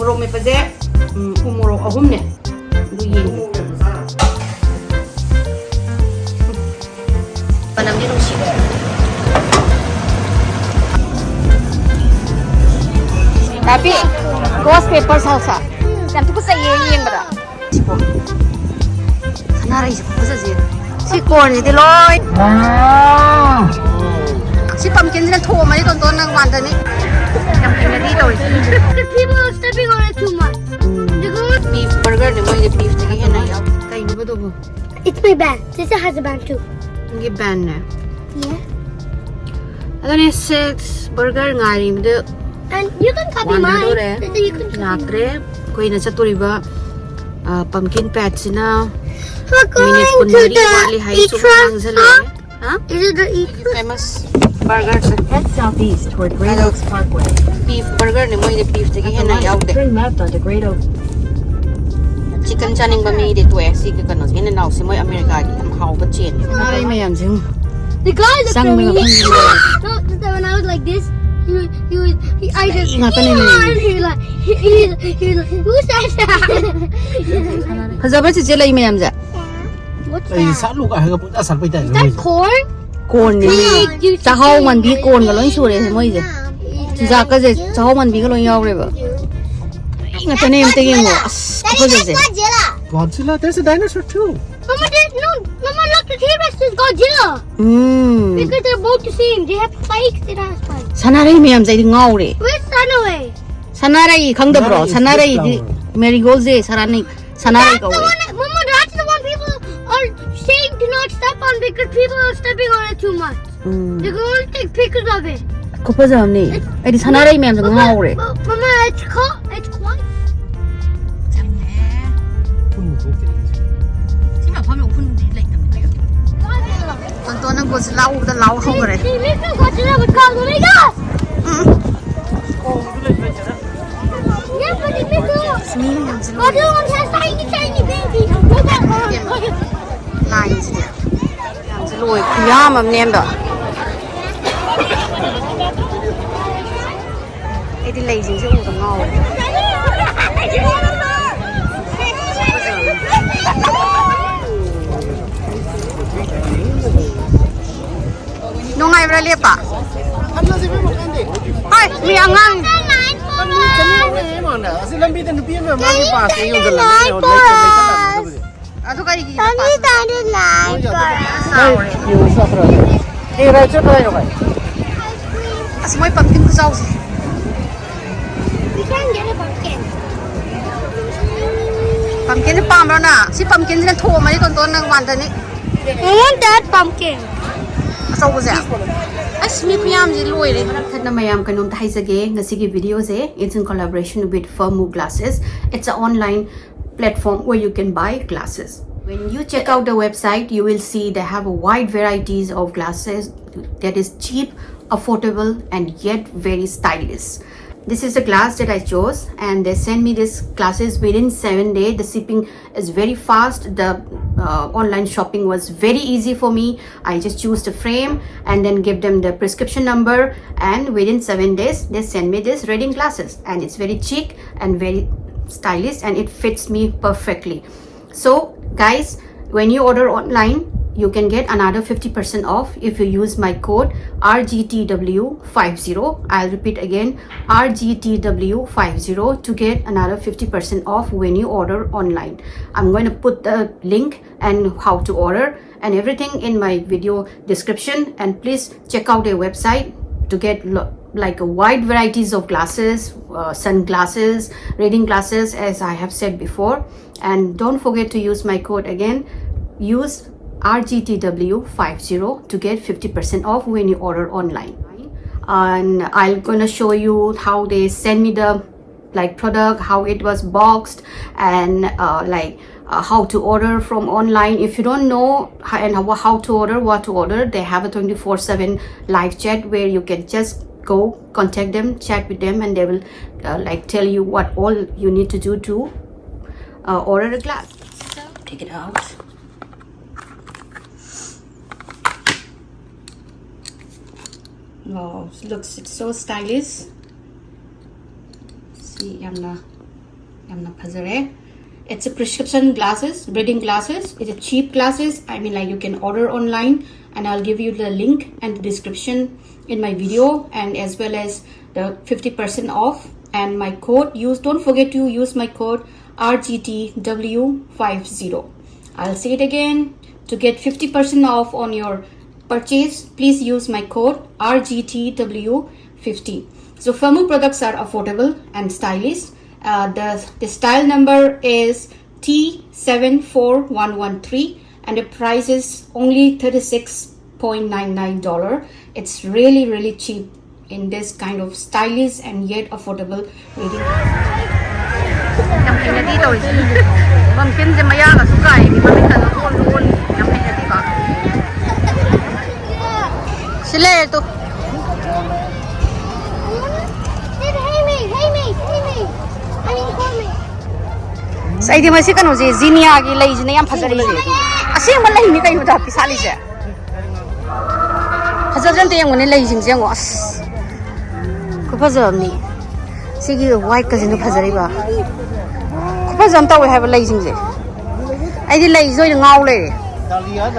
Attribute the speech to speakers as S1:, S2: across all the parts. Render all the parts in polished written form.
S1: Morok may pase, morok ahum ne. Du yin. Panam ni rusi. Tapi ghost paper salsa. Yang tu pun saya yang berada. Sana rai pun saya. Si corn ni loy. Si pumpkin ni thom mari ton nang wanda ni. Yang kena di tahu.
S2: People are stepping on it too much.
S1: Beef burger ni mo yung beef ni kaya na yaw. Kain ba to?
S2: It's my band. Sister has a band too.
S1: Yung band na.
S2: Yeah.
S1: Ano ni six burger nga rin do.
S2: And you can copy mine. Sister, you can copy
S1: Nakre. Kuy na sa turiba. PumpkinPatch na.
S2: We're going to the e-trust.
S1: Huh?
S2: Is it the e-trust?
S1: Famous burgers.
S3: Head southeast toward Great Oaks Parkway.
S1: Beef burger ni mo yung beef ni kaya na yaw de.
S3: Turn left onto Great Oaks.
S1: Chicken chaning ba may dito eh. Sige ka no. Sige na si mo yung Amerika di. Ang hao ba chin. Ay mayam sing.
S2: The guy looked
S1: Sang
S2: at me.
S1: mga
S2: No, just that when I was like this, I just,
S1: ingatan nila yun.
S2: he was like, who's that?
S1: Kasabat si sila yung mayam za.
S2: What's
S4: Ay,
S2: that?
S4: sa lugar ka punta sa pwede.
S2: Is that corn?
S1: Corn ni. Chahaw man bi corn ga loy sure mo ije. Za ka je chahaw man bi ga loy yaw re ba. Ingatan na yung tingin mo. Ako je.
S4: Godzilla, there's a dinosaur too.
S2: Mama, Mama, look, the T-Rex is Godzilla. Because they're both the same. They have spikes. It has spikes.
S1: Sanaray mayam za ngaw re.
S2: Where's Sunaway?
S1: Sanaray khangdabro. Sanaray di marigold je sanaray
S2: That's
S1: ka
S2: the
S1: we.
S2: one, Mama, that's the one people are saying to not step on because people are stepping on it too much. They're going to take pictures of it.
S1: Ko pa jam ni. Ay di sanaray mayam za ngaw re.
S2: Mama, it's quite.
S1: Tonton ang gos lau da lau ho re.
S2: They make me Godzilla with cars. Oh my God! Yeah, but they make me Godzilla one has tiny baby. Look at her.
S1: Lai ji de. Yam ji loi khuyam am nem da. Ai di lai jing ji u da ngaw. Nungai bra lepa. Ai, mi angang. Ato kari ki pa. Asmoy pumpkin ko saus.
S2: We can get a pumpkin.
S1: Pumpkin ni pam na. Si pumpkin ni tho ma ni tonton nang wanda ni.
S2: I want that pumpkin.
S1: Asaw ko siya. Asmi piyam ji loi re. That na mayam kanom thai sage ngasigi video se. It's in collaboration with Firmoo glasses. It's an online platform where you can buy glasses. When you check out the website, you will see they have a wide varieties of glasses that is cheap, affordable, and yet very stylish. This is the glass that I chose, and they send me these glasses within 7 days. The shipping is very fast. The online shopping was very easy for me. I just choose the frame and then give them the prescription number, and within 7 days they send me these reading glasses, and it's very chic and very stylish, and it fits me perfectly. So guys, when you order online, you can get another 50% off if you use my code RGTW50. I'll repeat again, RGTW50 to get another 50% off when you order online. I'm going to put the link and how to order and everything in my video description, and please check out their website to get like a wide varieties of glasses, sunglasses, reading glasses, as I have said before. And don't forget to use my code again. Use RGTW50 to get 50% off when you order online. And I'm gonna show you how they send me the product, how it was boxed, and how to order from online. If you don't know how to order, what to order, they have a 24/7 live chat where you can just go contact them, chat with them, and they will tell you what all you need to do to order a glass. So take it out. Wow, looks it's so stylish. See, yamna Yamna phajare. It's a prescription glasses, reading glasses. It's a cheap glasses. I mean, like you can order online, and I'll give you the link and the description in my video, and as well as the 50% off and my code. Don't forget to use my code RGTW50. I'll say it again. To get 50% off on your purchase, please use my code RGTW50. So Firmoo products are affordable and stylish. The style number is T74113 and the price is only $36.99. It's really cheap in this kind of stylish and yet affordable reading. Pumpkin se maya ka sukai ni mami ta on yang pena di ba sile to
S2: Hey me. I need to call me.
S1: sai di masi kanu je zinia gi lei jine yam phajari je asem lei ni kai da pisali je phajar te yang ne lei jing je ngo as ko phajam ni sigi white ka jinu phajari ba Pazam tau have a lazing je. I did lazy so ngau le.
S4: Dalia.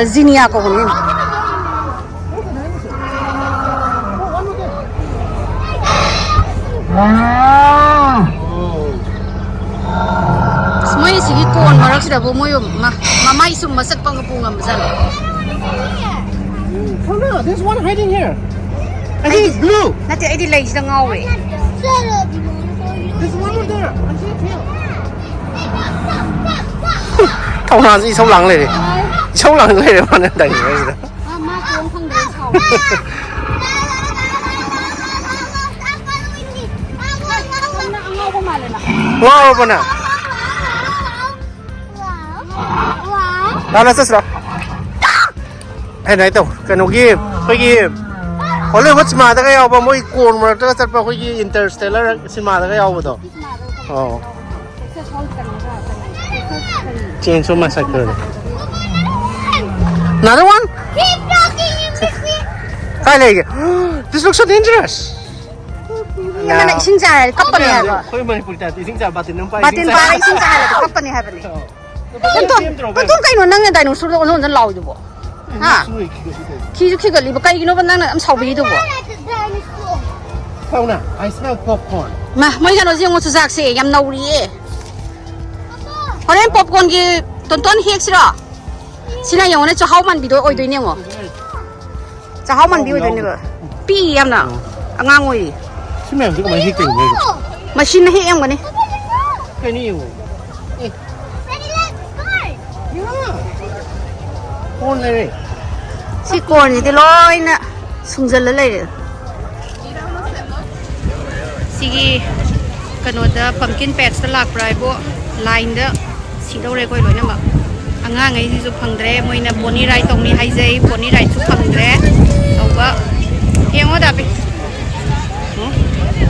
S1: Zinia ko ni. Semua sigi kon marak sida bo moyo mamai sum masak pang pungam masal.
S4: Oh no, there's one hiding here. I think it's blue.
S1: Nanti I did lazy ngau le.
S4: There's one more there. I see it here.
S3: 通常是一抽狼嚟嘅，抽狼嚟嘅可能第二個。
S1: 媽講空地臭。
S3: 哇，不能。Đó là rất rõ. Hey này tao, cái nó kia, cái kia. Có lẽ vẫn mà cái ao bao mỗi cuốn mà nó rất bao cái interstellar xin mà cái ao đó. Oh. Chainsaw Massacre. Another one?
S2: Keep talking in between.
S3: Cái này kìa. This looks so dangerous.
S1: Yang mana isin jahil kapan ni haba?
S4: Kau mana pulita? Ising jahil batin nampai.
S1: Batin para isin jahil tu kapan ni haba ni? Untung kayu nang yang dinosaur tu orang jangan lau tu bo. Ha? Kiju gali, bukan kayu nang am sawi tu bo.
S4: Kau na, I smell popcorn.
S1: Mah, mau jangan orang yang susak sih, yang nauri eh. Orang popcorn ki tonton hek sira. Sina yang orang cahau man bido oi doi ni mo. Cahau man bido oi ni bo. Pi yang na, angang oi.
S4: Semua tu kau masih tinggal.
S1: Mesin hek yang mana?
S4: Cái này yêu.
S2: Ready, let's go.
S4: Yeah. Con này.
S1: Si con ni loi na, sungjal lelai. Sigi kanoda PumpkinPatch ta lak prai bo line da sidau re koi loi na ma anga ngai ji su phangdre moina pony ride tong ni hai jai pony ride su phangdre tawba yengo da be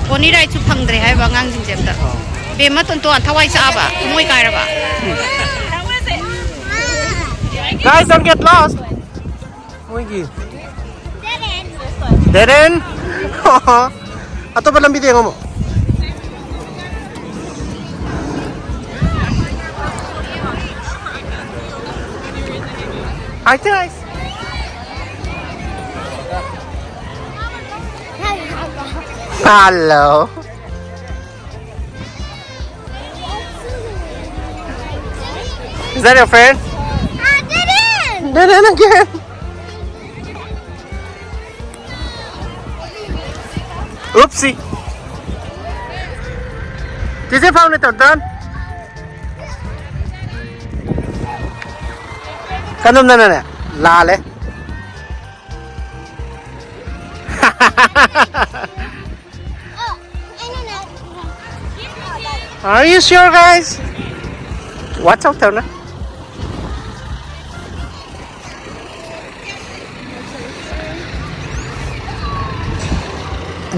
S1: pony ride su phangdre hai ba ngang jing jem da be ma ton ton thawai sa ba moi kai ra ba
S3: Guys, don't get lost. Oi ki. Dead end. Atau belum video kamu? Hi guys. Hello. Is that your friend? Dead end again. Oopsie. Did you found it or done? Kanum na na. Lale. Are you sure, guys? Watch out, Tona.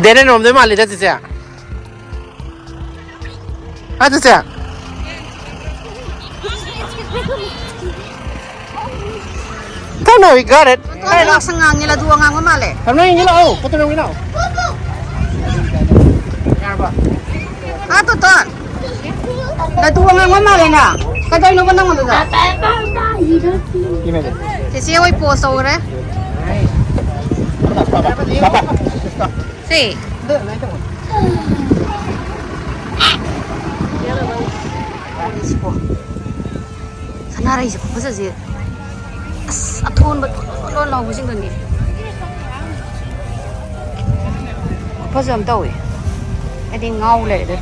S3: Dere nom de mali dati siya. Ano siya? Tona, we got it.
S1: Ay, laksang ngang nila dua ngang male.
S4: Kamu yang gila oh, potong yang gila.
S1: Ah, to to. Dah tua ngang mama le na. Kadai no banang mo da.
S3: Gimana?
S1: Kasi oi post ore.
S3: Papa.
S1: Si. Sanara isi ko sa si. As aton ba lo lo ko sing ni. Ko sam tau e. Adi ngau le de.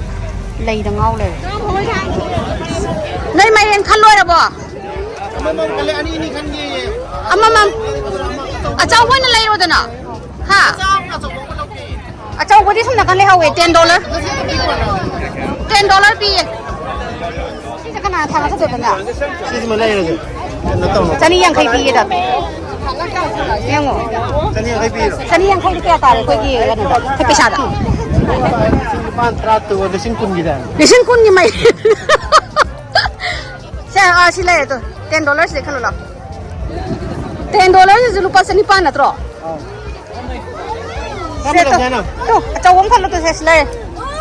S1: Lei da ngau le. Nai mai ren khan loi ra bo.
S3: Kali ani kan ye.
S1: Amam. Achau wan lei ro da na. Ha. Achau ko di sum na kan le ha we $10. $10 pi. Sa kana thang sa de na.
S3: Sisi mana ya?
S1: Chani yang khai pi da. Yang mo. Chani yang khai kya ta re ko ki ya na. Ke pesa da.
S3: Pan tratu ada singkun gitu.
S1: Lisin kun ni mai. Sa si le to $10 de khalo la. $10 is lupa sa ni pa na tro. To, achau wong khalo to ses le.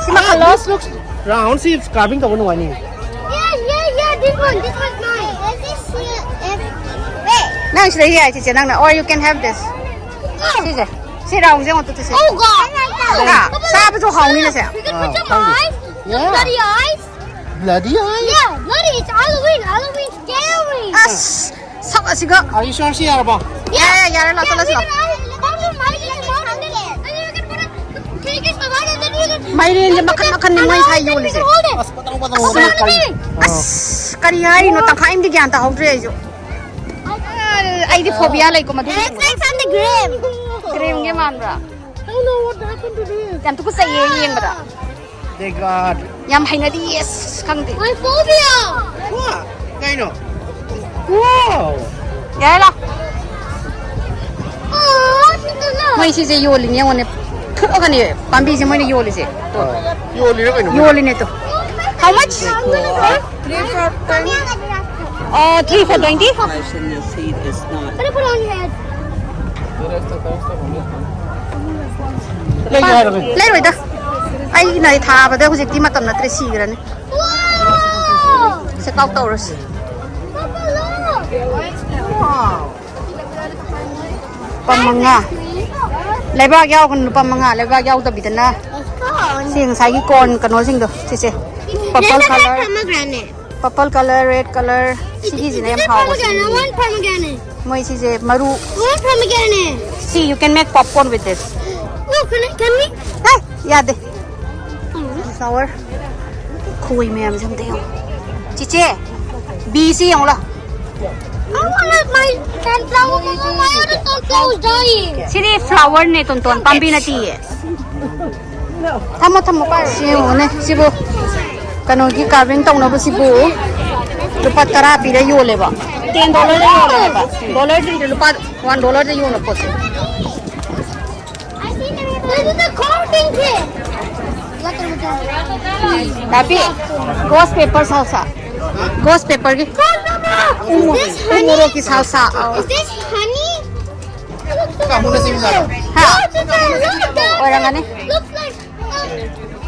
S1: Si ma khalo.
S3: This looks round. See if carving ka wano wani.
S2: Yeah, this one's mine. Wait.
S1: Nang sila hiya si nang na or you can have this. Si raung je to si.
S2: Oh God!
S1: Ka, sa ba to hao ni na sa.
S2: You can put some eyes.
S3: Yeah.
S2: Bloody eyes.
S3: Bloody eye.
S2: Yeah, bloody. It's Halloween. Halloween scary.
S1: As sak asiga.
S3: Are you sure she arba?
S1: Yeah, yeah, la sala sala. Mai rin je makan ni mai thai yo le se.
S3: Pas patang kali.
S1: As kari ai no tang khaim di gyan ta hau re jo. Ai di phobia lai ko ma du.
S2: It's like on the grave.
S1: Krem ge man ra.
S3: I don't know what happened to this.
S1: Yan tu ko sa yeng ba da.
S3: They got.
S1: Yam hai na di yes khang di.
S2: My phobia.
S3: What? Kaino. Wow.
S1: Ya la.
S2: Oh, she's alive.
S1: Mai si je yo li nyang ne. Thu ka ni pambi je mai ne yo li se. To.
S3: Yo li kaino.
S1: Yo li ne to. How much?
S2: 3 for 20.
S1: Oh, 3 for 20?
S2: Put it on your head.
S3: Lay ga ra.
S1: Lai roi da. Ai nai tha ba da hujik ti matam na tre si gra ne.
S2: Wow.
S1: Se kau tau ros.
S2: Papa, look.
S3: Wow.
S1: Pamanga. Lebak yaw kan pamanga, lebak yaw ta bitana. Sing sai ki kon kano sing do. Si. Purple color.
S2: Pomegranate.
S1: Purple color, red color. Sigi ji ne am how.
S2: Pomegranate. One pomegranate.
S1: Moi si je maru.
S2: One pomegranate.
S1: See, you can make popcorn with this.
S2: No, can we?
S1: Hey, yeah, de. Flower. Khui me am jam de yo. Chiche. BC yong la.
S2: I want my sunflower. Why are the sunflowers dying?
S1: Sini flower ne ton ton pambi na ti ye. Thamo pa. Si mo ne, sibu. Kano gi carving tong na bu sibu. Lupa tara pi de yo le ba. $10 de yo le ba. Dollar de lupa $1 de yo na po.
S2: This is a carving kit.
S1: Tapi ghost paper salsa. Ghost paper ki.
S2: Is this honey?
S1: Umuro ki salsa.
S2: Is this honey?
S3: Kamu na sing sa.
S1: Ha.
S2: Look,
S1: Orang ane.
S2: looks like.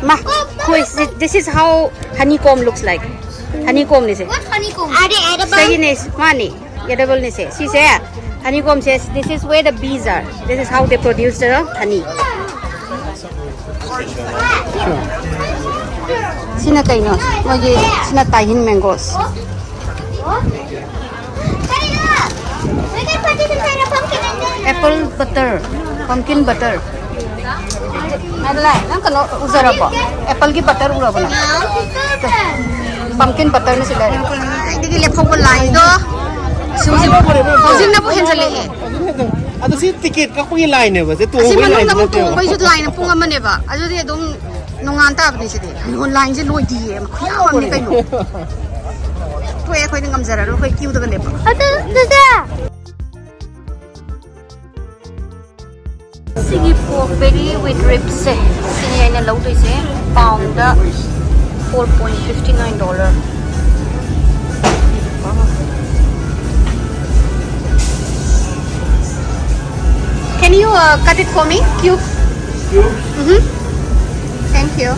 S1: Ma, quiz. This is how honeycomb looks like. Honeycomb ni se.
S2: What honeycomb? Are they edible?
S1: Second is money. Edible ni se. She say honeycomb says this is where the bees are. This is how they produce the honey. Sina kaino. Mogi sina tahin mangoes.
S2: We can put this inside a pumpkin and then.
S1: Apple butter. Pumpkin butter. Adla, nang kano usara pa. Apple ki butter ura bana. Pumpkin butter ni sila. Digi le phok line do. Suji housing na po henjale he.
S3: Ada si ticket ka kuya line ba? Te tu
S1: Si
S3: kuya
S1: manong
S3: line
S1: na
S3: ba?
S1: to bai jut line punga mane ba. Aju de dum nongan ta bni si de. Non line je loi di e. Khya am ni kai no. To e khoi ngam jara ro khoi kiu da le ba. Sigi pork belly with ribs se. Sini ai na lau doi se. Pound da $4.59. Can you cut it for me? Cube. Thank you.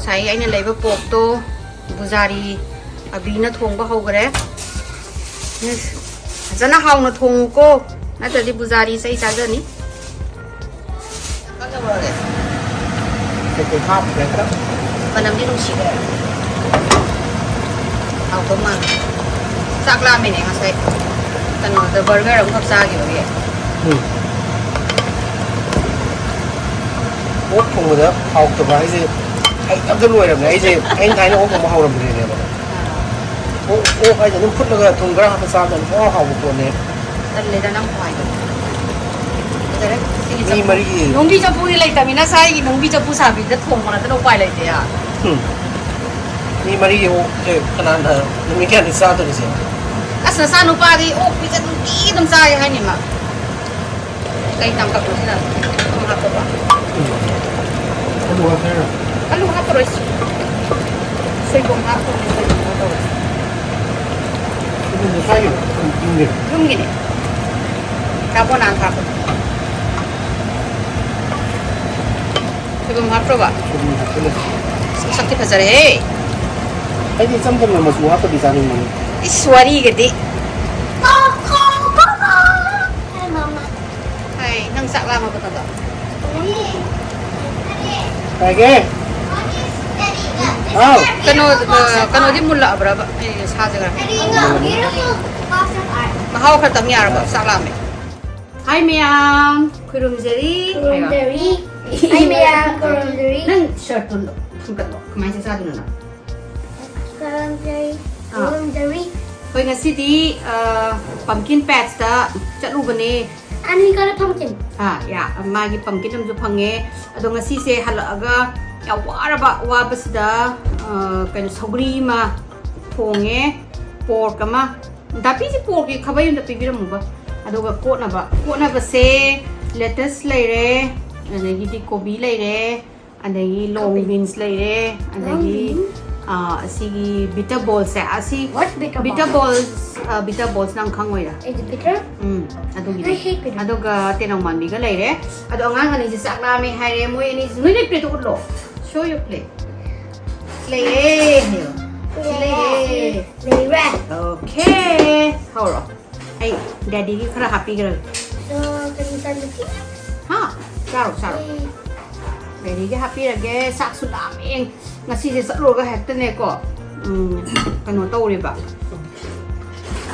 S1: sai aina leiba pork to buzari abina thongba hogre jana hauna thong ko natadi buzari sai chajani
S3: cái hộp đấy đó
S1: panam di nusi au ko ma sakla me ne ngasai kan the burger ang khap sa gi ba
S3: ốp không có đó hậu từ cái gì anh cái nuôi làm cái gì anh thấy nó ốp không hậu làm gì này mà ốp ai nó phút là thùng cái hộp sao mình có hậu một tuần này
S1: tan le da nam khwai
S3: นี่มาดิ
S1: nong bi chapu ni lai tamina sai gi nong bi chapu sa bi da thong ma ta no pai lai te ya
S3: นี่มาดิโอ้เด็กขนาดนั้นมันมีแค่ที่ซาตัวนี้สิ
S1: asna sa no pa di o bi cha ti dam sa ya ni ma kai tam ka ko sina ma ha ko ba
S3: เขาดูว่าแค่
S1: alu ha ko ro sei ko ha ko sei ko to
S3: มันจะใช่อยู่จริงดิ
S1: lum gi ne ka po nan ka ko sei ko ha ko ba
S3: เป็นเลย
S1: sakti phajare he
S3: ไอ้ที่ซ้ำกันมันมาสู้ตัวดีไซน์มัน
S1: iswari ge di
S2: Hi, Mama.
S1: hai nang sa la ma ba ta da
S3: ไปแกอ้าว
S1: kano di mulla bra ba sa jaga
S2: Daddy, look, beautiful box of art.
S1: mahau khatam ya ba sa la me hai ma'am kurum jeri
S2: Kurundari. Hi, Mia. Kurundari.
S1: nang shirt tun lo thum ka lo kamai sa dun na
S2: Kurundari. Kurundari.
S1: koi nga sidi pumpkin patch ta chatlu bane
S2: And we got a pumpkin.
S1: ya magi pumpkin am ju phange ado nga si se halaga ya waraba wabasda kan sougri ma thonge pork ma dapi si pork ki khabai na pibiram ba ado ga ko na ba se lettuce laire adagi di kobi laire adagi long beans laire adagi asigi bitter balls se asi
S2: What's bitter
S1: bitter balls nang khangoi ra
S2: Is it bitter?
S1: adugi
S2: I hate bitter.
S1: aduga tenang man biga laire ado angang ani si sakla me haire mo ini noi ne plate utlo show your plate laire
S2: Layer.
S1: okay hold on hey daddy ki khara happy gra
S2: So, can you start looking?
S1: ha saro daddy ki happy rage sak sulam eng ngasi se saklo ga hekta ne ko kano tawri ba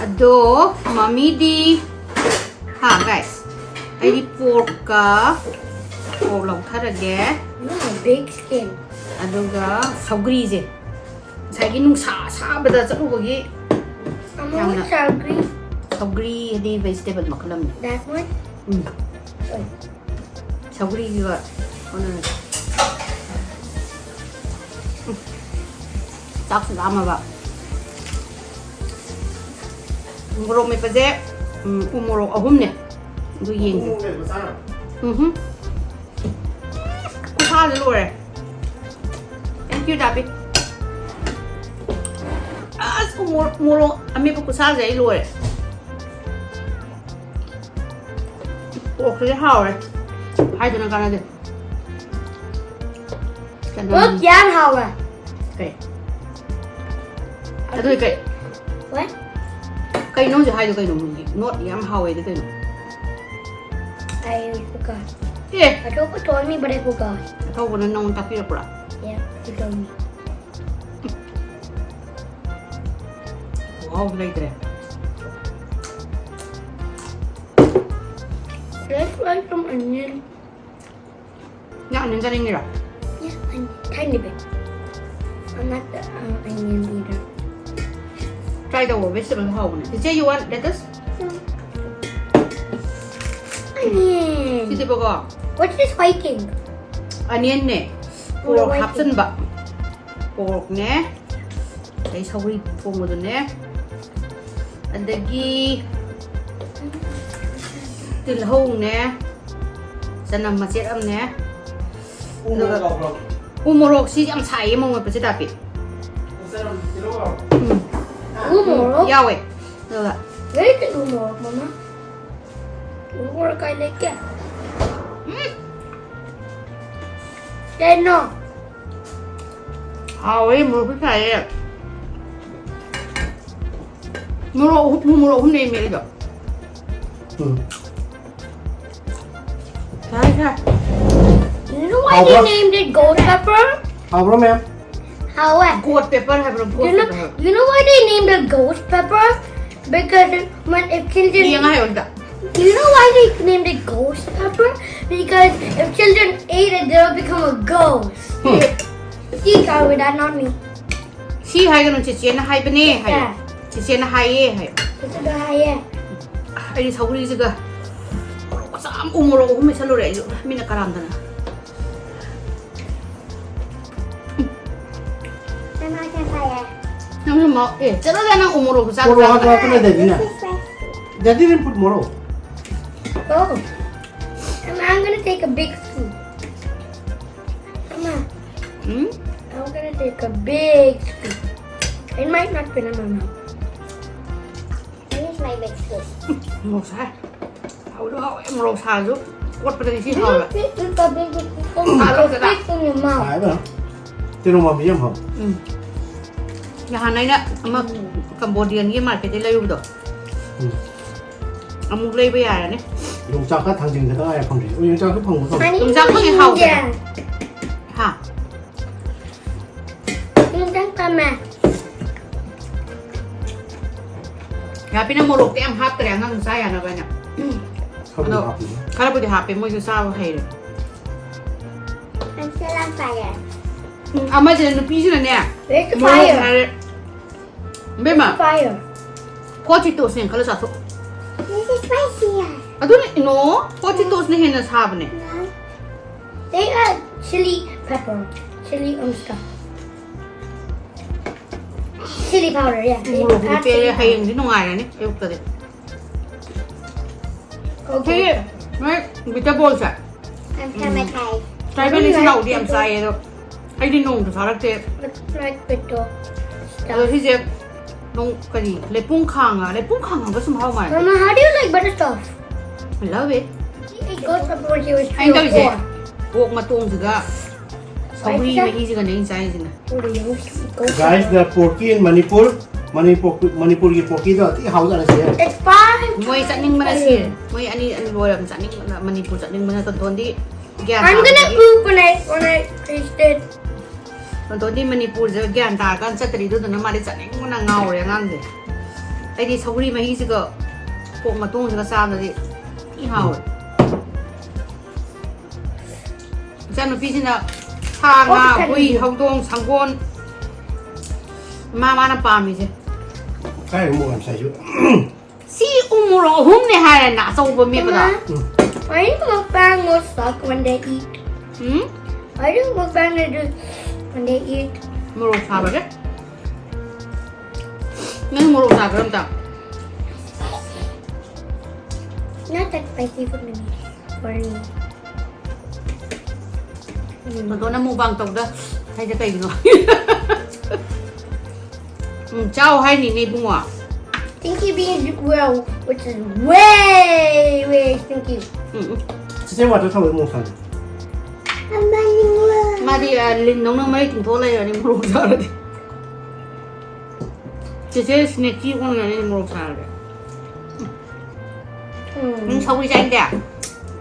S1: ado mami di ha guys ai di pork ka pork long tharage
S2: No, big skin.
S1: aduga sougri je saigi nung sa bada chalu bagi
S2: I'm
S1: Yum,
S2: going
S1: no.
S2: sougri.
S1: sougri di vegetable makalam ni
S2: That one?
S1: sougri gi wa ono tak sama ba ngoro me paje umuro ahum ne du yin ku ha le lo re thank you dapi as umuro ami ko sa zai lo re o ke ha re hai du na kana de
S2: Look, Jan Hauer.
S1: okay adu kai
S2: What?
S1: kai no je hai du kai no not yam hawe de kai no
S2: I forgot.
S1: eh
S2: I don't told me, but I forgot.
S1: thau ko na nong tapi ra pura
S2: Yeah, you told me.
S1: wow like that
S2: Let's try some onion.
S1: nya nen ka ni ra
S2: Yeah, tiny bit. I'm not the onion eater.
S1: try the vegetable how na did you want lettuce
S2: Onion.
S1: sidi ba
S2: What's this whiting?
S1: onion ne pork hapsan ba pork ne kai sauri pong mo ne andagi tilhong ne sanam maset am ne umorok si am sai mo mo pa si dapi
S2: Umoro?
S1: yawe
S2: Where is the umoro, Mama? Umoro I like it. Then no.
S1: เอาไว้มือพี่ชายอ่ะมือเราหุ้นเองมีอะไรแบบ ใช่ใช่
S2: You know why they named it ghost pepper?
S3: เอาแล้วแม่
S2: How?
S1: กวดเปเปอร์ให้เป็นกวด
S2: You know why they named it ghost pepper? Because when if
S1: เลี้ยง
S2: children,
S1: ให้มันแบบ
S2: you know why they named it ghost pepper? Because if children ate it, they'll become a ghost. See, with that, not me.
S1: ชี้ให้กันหนูเชียนให้ไปนี่ให้เชียนให้ให้
S2: This is the high.
S1: ไอ้ที่เขาดีสิกะสามอุ้มเราไม่ใช่เลยอยู่มีนักการันนะ
S2: I'm not gonna fire.
S1: น้องหมอจะได้นั่งอุ้มเราสัก
S3: โมโรฮักว่าก็เลยเด็ดเนี่ยเด็ดที่เป็นพุทธโมโร
S2: Oh. And I'm gonna take a big scoop. Come on.
S1: อืม
S2: I'm gonna take a big scoop. It might not fit in my mouth. Here's my big scoop.
S1: หมอชายเอาดูเอาหมอชายดูกดไปที่
S2: You
S1: เขาแบ
S2: don't
S1: บ
S2: fit with a big scoop.
S1: Ah, look at that.
S2: Fit in your
S3: หา
S2: mouth.
S3: ยไปเหรอที่โรงพยาบาลมียังเหรอ
S1: อย่าหันไหนเนี่ยมากัมพูเดียนยี่มาร์เก็ตได้เลยอยู่ตัวเอามุกเลยไปใหญ่เนี่ย
S3: 用炸个汤进去都爱碰的，我用炸个碰不上。
S2: I need
S1: Yung sakto yung hawak.
S2: India.
S1: ค่ะ
S2: Yung sakto.
S1: อย่าเป็นโมโรกที่อัมฮับแต่ยังงั้นใช่ยังไงเนี่ย
S3: 差不多好。
S1: ข้าราชการเป็นมวยซาบให้เลย
S2: I'm still on fire.
S1: เอามาเจอหนูพี่ชื่อเนี่ย
S2: Where's the
S1: โมโรก
S2: fire?
S1: ไม่มา
S2: Fire.
S1: พ่อจิตตัวเสียงเขาเลยสัตว์
S2: This is spicy.
S1: อ่ะดูนี่โน้พ่อจิตตัวนี่เห็นนะชาบเนี่ย
S2: No. They add chili pepper. Chili stuff. Chili powder, yeah.
S1: โมโรกที่เป็นให้ยังที่น้องไงเนี่ยเอวตัวเด็กโอเคไม่บิดาบอลใช่
S2: I'm traumatized.
S1: ใช่เป็นลิซ่าอุดยมใส่ตัวไอ้ดิน้องตัวสารเจ็บ
S2: Looks like potato
S1: เออ
S2: stuff.
S1: ที่เจ็บน้องกันนี่เลยปุ้งคางอ่ะเลยปุ้งคางก็สมเขาใหม่
S2: Mama, how do you like butter stuff?
S1: I love it
S2: She ate ghost pepper when she was 3
S1: ไอ้
S2: or
S1: ตัวเจ็บ
S2: 4.
S1: พวกมาตุ้งสิกะสาวรีไม่ยี่สิกันเองใจสินะ
S2: Oh, the young ghost
S3: Guys, the porky in Manipur, Manipur की porky तो अति house आने से है.
S2: It's 5.
S1: มวยจัดนิ่งมันสิมวยอันนี้รวยแบบจัดนิ่งมันนี่พูดจัดนิ่งมันต้นที่แก่
S2: I'm gonna poop when I taste it.
S1: ต้นที่มันนี่พูดจะแก่ตากันจัดตรีตัวนั้นมาได้จัดนิ่งมันเงาเลยงั้นสิไอ้ที่สาวรีไม่ยี่สิก็พวกมาตุ้งสิก็ทราบเลยที่เฮาจันทร์พี่สินะทางมาคุยห้องตรงสังกนมาน้ำปลามีสิ
S3: काय हो Mohan साइजू.
S1: ซีอุ้มเราหุ้มในหายน่ะส่งไปมีปะ
S2: Mama, why do mukbang more suck when they eat?
S1: หืม
S2: Why do mukbang they do when they eat?
S1: มโรชาบะเด้นี่มโรชาเริ่มจาก
S2: Not that spicy for me. For me.
S1: มันตัวน้ำมูบางตกเด้อให้จะไปอีกหน่อยเจ้าให้นี่ในบัว
S2: Stinky beans well, which is way stinky.
S3: 之前我就稍微弄上去.
S2: I'm banging well.
S1: มาดิลินน้องไม่ถึงโทษเลยนี่มโรชาเลยเจ๊สเนกี้คนนี้มโรชาเลยมึงชอบวิจัยเด็ก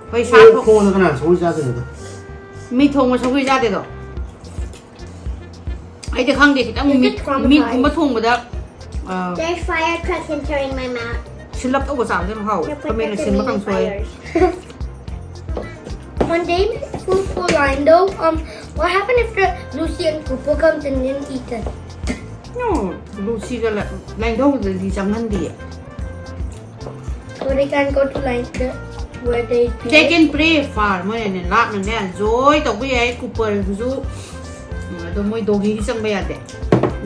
S1: ไปชาร์จ
S3: 空的可能手一下子的.
S1: มีทงมาชอบวิจัยเด็กไอ้เด็กข้างเด็กต้องมีกูมาทงมาเด้อ
S2: There's fire trucks entering my mouth.
S1: ฉันรับตัวสาวใช่ไหมเขาทำไมฉันไม่ต้องช่วย
S2: One day, food for line though. What happened if the Lucy and Cooper comes and didn't eat it?
S1: no ลูซี่ก็แหละแรงเท่าจะดีจังนั่นดี
S2: So they can't go to line where they.
S1: เจกินปรีฟาร์เมื่อเนี่ยลาบนั่นเนี่ยโจ้ยตัวพี่ไอ้กูเปิดซูตัวมวยดอกี้ที่สังเบียด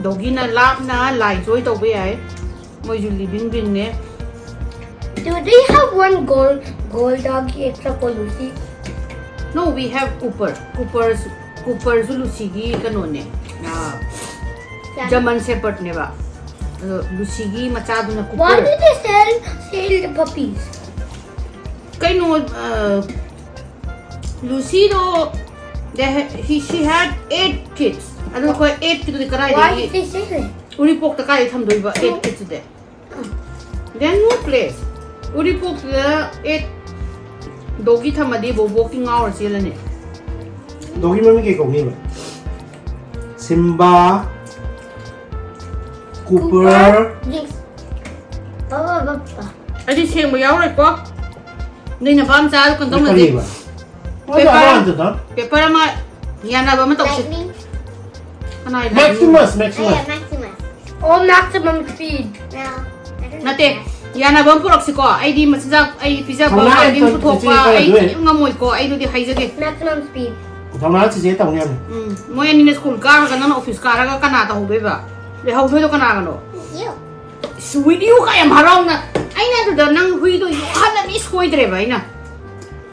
S1: ดอกี้น่ะลาบน่ะไหลโจ้ยตัวพี่ไอ้มวยจูลีบิงเนี่ย
S2: Do they have one gold doggy extra for Lucy?
S1: no we have Cooper ซูลูซี่กี้กันนู่นเนี่ยGerman Shepherd เนี่ยป่ะลูซี่กี้มาจ้าดูนะ
S2: Why
S1: Cooper
S2: did they sell the puppies?
S1: ก็นู่นลูซี่โดshe had 8 kids อันนั้นค่อย8กิโลก็ได้
S2: Why
S1: ดิ
S2: did they say that?
S1: อุริปกตะไคร้ทำโดยว่า8กิโลเด then no place อุริปกเนี่ย8ดอกี้ทำมาดีโบกิ้งเอาสิแล้วเนี่ย
S3: Dogi mami ke kong ni ba? Simba, Cooper,
S2: Yes. Baba.
S1: ไอ้ที่เชียงไปยาวเลยก็นี่นะบ้านจ้าคนต้องมาดิ
S3: Kali ba? Wala ka ito to?
S1: เปเปอร์มาเนี่ยนะบ้านมันตกสิ
S2: Lightning.
S1: ขนาด
S3: Maximus,
S2: Oh,
S3: Maximus.
S2: yeah, maximum. Or maximum speed. No. I don't
S1: นา
S2: know
S1: เต้
S2: that.
S1: ยานาบ้านพวกสิก็ไอ้ดีมันจะไอ้พิซซ่าก็ไอ้ดิมทุกว่าไอ้งามวยก็ไอ้ดูดิให้จะดิ
S2: Maximum speed.
S3: Tama na si Zeta niya.
S1: มวยอันนี้ในสกูลการกันนั่นออฟฟิศการก็กันนาตาหูเบบะเดี๋ยวเขาช่วยตัวกันนากันเนาะ
S2: You.
S1: สวีดิโอก็ยังมาร้องนะไอ้นั่นตัวนั่งคุยตัวอยู่ขนาดนี้สวยเดรบไอ้น่ะ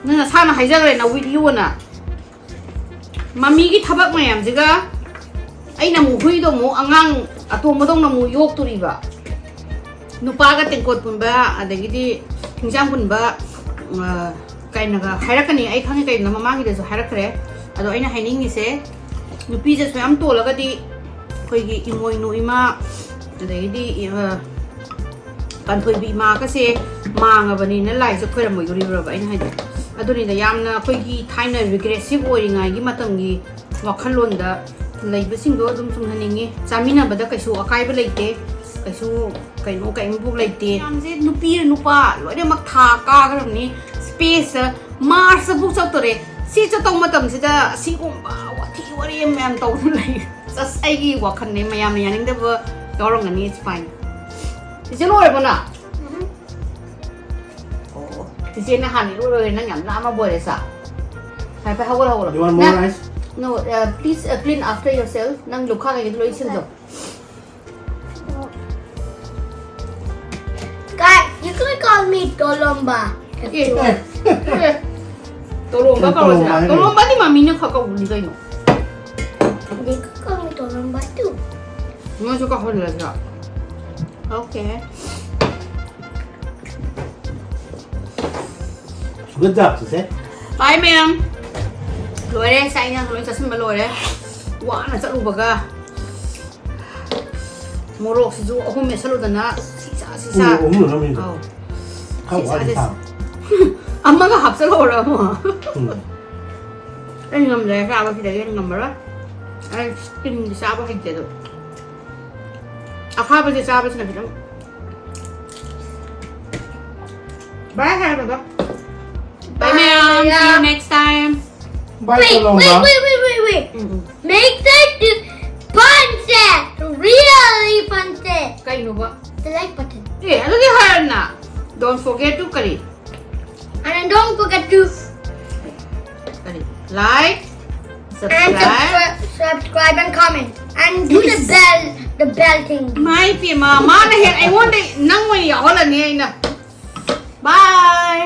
S1: นั่นน่ะท่าน่ะให้จะเลยนะวิดีโอน่ะมามีกี่ทับมาอย่างสิกะไอ้น่ะมูคุยตัวมูอ่างอะตัวมาต้องน่ะมูยกตัวรีบะนุปาก็เต็งกดปุ่นบะอะไรกี่ที่ถึงจ้างปุ่นบะไก่น่ะก็ให้รักกันนี่ไอ้ข้างไก่น่ะมากี่เดือนสุดให้รักเลยอะตัวไอ้น่ะให้นิ่งนี่เซ่นุปีจะสวยอันตัวแล้วก็ดีคุยกี่อิมวยนุอิมาอะไรกี่ที่กันถอยบีมาก็เสียมาไงวันนี้นั่นไล่จะค่อยละมวยอยู่รีบๆไปนะให้ดูอันตัวนี้แต่ยามนะค่อยกี่ไทม์น่ะ regressive โอ้ยยังไงกี่มาตั้งกี่ว่าขั้นล้นเด้อเลยไปสิ่งตัวดุมสุ่มทันยังงี้จามีน่ะบัดก็สู้อากายไปเลยเต้ก็สู้ไก่โน่ไก่มันพวกเลยเต้ยามเสียนุปีนุปะลอยเดี๋ยวมักทากากันแบบนี้ space Mars พวกเจ้าตัวเร่สิจะต้องมาตั้งสิจะสิกุมบ้าวะที่วารีแมนตัวเลยจะใส่กี่ว่าคันนี้มายามยังเดี๋ยวก็ร้องกันนี่ it's fineที่จะรู้อะไรบ้างน่ะโอ้ที่เจนน่ะหันนี่รู้เลยนั่งหยำน้ำมาบ่อยเลยสะไปเขาก็เราหรอ
S3: You want more rice?
S1: No please clean after yourself นั่งลูกค้ากันอยู่เลยชิ้นเดียว
S2: Guys, you could call me Tolomba.
S1: ตัวลงบ้าก็รู้สิตัวลงบ้าที่มามีเนี่ยเขาก็วุ่นใจเนาะ
S2: They could call me Tolomba too.
S1: มันจะก็หุ่นเลยจ้ะโอเค
S3: Good job, Suse.
S1: ไปแม่มรวยเลยใส่เนี่ยรวยจะขึ้นมารวยเลยว้าน่ะจะรู้บ้างก็โมโรกสิจูโอ้โหเมสลุดนะซีซ่า
S3: Umu namin.
S1: เอา
S3: How are you?
S1: อาม่าก็หับสโลว์แล้วมั้งไอ้เงินเลยครับว่าพี่เด็กเงินมาละไอ้กินซาบะให้เจดูอาข้าวไปซาบะสินะพี่น้องบายค่ะแบบบายแม่see you next time
S3: Bye,
S2: Wait.
S3: Colomba.
S2: Make that punch it. Really punch it.
S1: ใกล้หนูปะ
S2: The like button.
S1: เอ๊ะอะไรที่หายน่ะ don't forget to กรี
S2: And then don't forget to
S1: like
S2: and subscribe and comment. And do the bell thing.
S1: ไม่พี่มานะเห็นไอ้วันได้นั่งไว้อย่างนั้นเนี่ยนะ bye